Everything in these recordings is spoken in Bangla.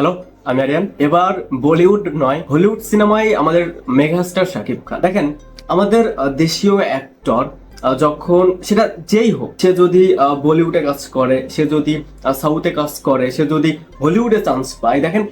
হ্যালো, আমি আরিয়ান। এবার বলিউড নয় হলিউড সিনেমায় আমাদের মেগাস্টার শাকিব খান। দেখেন, আমাদের দেশীয় অ্যাক্টর যখন সেটা যেই হোক, সে যদি বলিউডে কাজ করে, সে যদি সাউথে কাজ করে, সে যদি হলিউডে চান্স পায়, দেখেন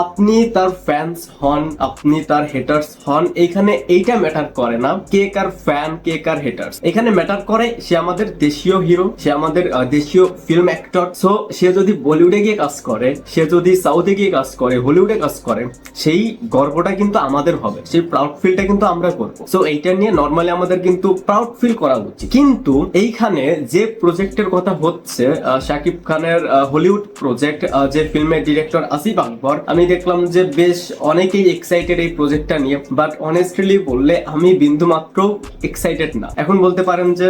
আপনি তার ফ্যান্স হন, আপনি তার হেটার্স হন, এইখানে এইটা ম্যাটার করে না কে কার ফ্যান, কে কার হেটার্স। এখানে ম্যাটার করে সে আমাদের দেশীয় হিরো, সে আমাদের দেশীয় ফিল্ম অ্যাক্টর। সো সে যদি বলিউডে গিয়ে কাজ করে, সে যদি সাউথে গিয়ে কাজ করে, হলিউডে কাজ করে, সেই গর্বটা কিন্তু আমাদের হবে, সেই প্রাউড ফিলটা কিন্তু আমরা করবো। সো এইটা নিয়ে নর্মালি আমাদের কিন্তু প্রাউড ফিল করা উচিত। কিন্তু এইখানে যে প্রজেক্টের কথা হচ্ছে, শাকিব খানের হলিউড প্রজেক্ট, যে ফিল্মের ডিরেক্টর আসিফ আকবর, আমি দেখলাম যে বেশ অনেকেই এক্সাইটেড এই প্রজেক্টটা নিয়ে, বাট অনেস্টলি বললে আমি বিন্দু মাত্র এক্সাইটেড না। এখন বলতে পারেন যে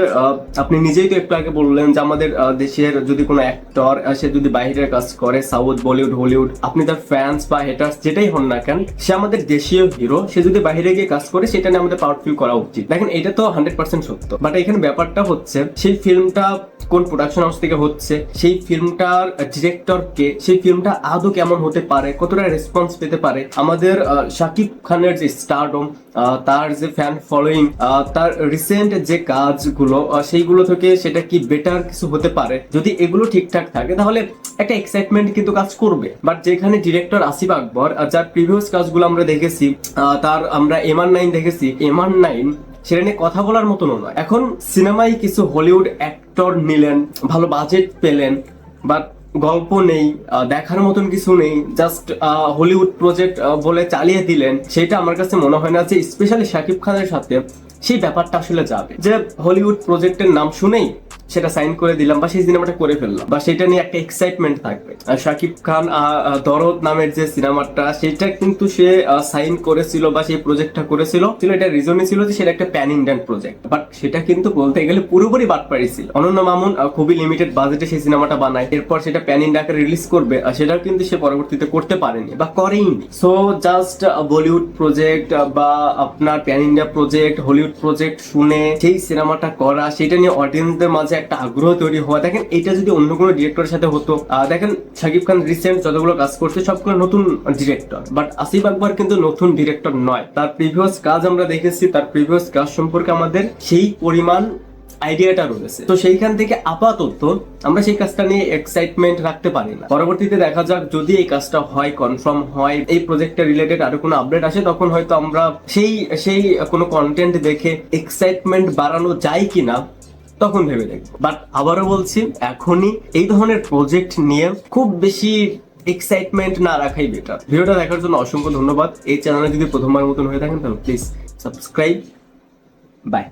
আপনি নিজেই তো একটু আগে বললেন যে আমাদের দেশের যদি কোনো অ্যাক্টর সে যদি বাইরের কাজ করে, সাউথ, বলিউড, হলিউড, আপনি তার ফ্যান্স বা হেটার্স যেটাই হন না কেন, সে আমাদের দেশীয় হিরো, সে যদি বাইরে গিয়ে কাজ করে, সেটা নিয়ে আমাদের প্রাউড ফিল করা উচিত। দেখেন, এটা তো 100% সত্য, বাট এখানে ব্যাপারটা হচ্ছে সেই ফিল্মটা কোন প্রোডাকশন হাউস থেকে হচ্ছে, সেই ফিল্মটার ডিরেক্টর কে, সেই ফিল্মটা আদৌ কেমন হতে পারে, কতটা রেসপন্স পেতে পারে, আমাদের শাকিব খানের যে স্টারডম, তার যে ফ্যান ফলোয়িং, তার রিসেন্ট যে কাজগুলো, সেইগুলো থেকে সেটা কি বেটার কিছু হতে পারে। যদি এগুলো ঠিকঠাক থাকে তাহলে একটা এক্সাইটমেন্ট কিন্তু কাজ করবে। বাট যেখানে ডিরেক্টর আসিফ আকবর, যার প্রিভিয়াস কাজগুলো আমরা দেখেছি, তার আমরা MR9 দেখেছি, MR9 সেটা নিয়ে কথা বলার মতনও নয়। এখন সিনেমায় কিছু হলিউড অ্যাক্টর নিলেন, ভালো বাজেট পেলেন, বাট গল্প নেই, দেখার মতন কিছু নেই, জাস্ট হলিউড প্রজেক্ট বলে চালিয়ে দিলেন। সেটা আমার কাছে মনে হয় না যে স্পেশালি শাকিব খানের সাথে সেই ব্যাপারটা আসলে যাবে, যে হলিউড প্রজেক্টের নাম শুনেই সেটা সাইন করে দিলাম বা সেই সিনেমাটা করে ফেললাম, বা সেটা নিয়ে একটা এক্সাইটমেন্ট থাকবে। শাকিব খান দরদ নামের যে সিনেমাটা, সেটা কিন্তু সে সাইন করেছিল বা সেই প্রজেক্টটা করেছিল, এটা রিজনই ছিল যে সেটা একটা প্যান ইন্ডিয়ান প্রজেক্ট, বাট সেটা কিন্তু বলতে গেলে পুরোপুরি বাটপাড়ি ছিল। অনন্য মামুন খুবই লিমিটেড বাজেটে সেই সিনেমাটা বানায়, এরপর সেটা প্যান ইন্ডিয়াকে রিলিজ করবে, সেটাও কিন্তু সে পরবর্তীতে করতে পারেনি বা করেইনি। সো জাস্ট বলিউড প্রজেক্ট বা আপনার pan India project, Hollywood project শুনে সেই সিনেমাটা করা, সেটা নিয়ে অডিয়েন্সদের মাঝে একটা আগ্রহ তৈরি হওয়া। দেখেন, এটা যদি অন্য কোনো ডিরেক্টরের সাথে হতো, দেখেন শাকিব খান রিসেন্ট যতগুলো কাজ করছে সবগুলো নতুন ডিরেক্টর, বাট আসিফ আকবর কিন্তু নতুন ডিরেক্টর নয়। তার প্রিভিয়াস কাজ আমরা দেখেছি, তার প্রিভিয়াস কাজ সম্পর্কে আমাদের সেই পরিমাণ আইডিয়াটা রয়েছে। তো সেইখান থেকে আপাতত আমরা সেই কাজটা নিয়ে এক্সাইটমেন্ট রাখতে পারি না। পরবর্তীতে দেখা যাক, যদি এই কাজটা হয়, কনফার্ম হয়, এই প্রজেক্টের রিলেটেড আরো কোনো আপডেট আসে, তখন হয়তো আমরা সেই কোনো কন্টেন্ট দেখে এক্সাইটমেন্ট বাড়ানো যায় কিনা তখন ভেবে দেখবো। বাট আবারও বলছি, এখনই এই ধরনের প্রজেক্ট নিয়ে খুব বেশি এক্সাইটমেন্ট না রাখাই বেটার। ভিডিওটা দেখার জন্য অসংখ্য ধন্যবাদ। এই চ্যানেলে যদি প্রথমবার মতন হয়ে থাকেন তাহলে প্লিজ সাবস্ক্রাইব। বাই।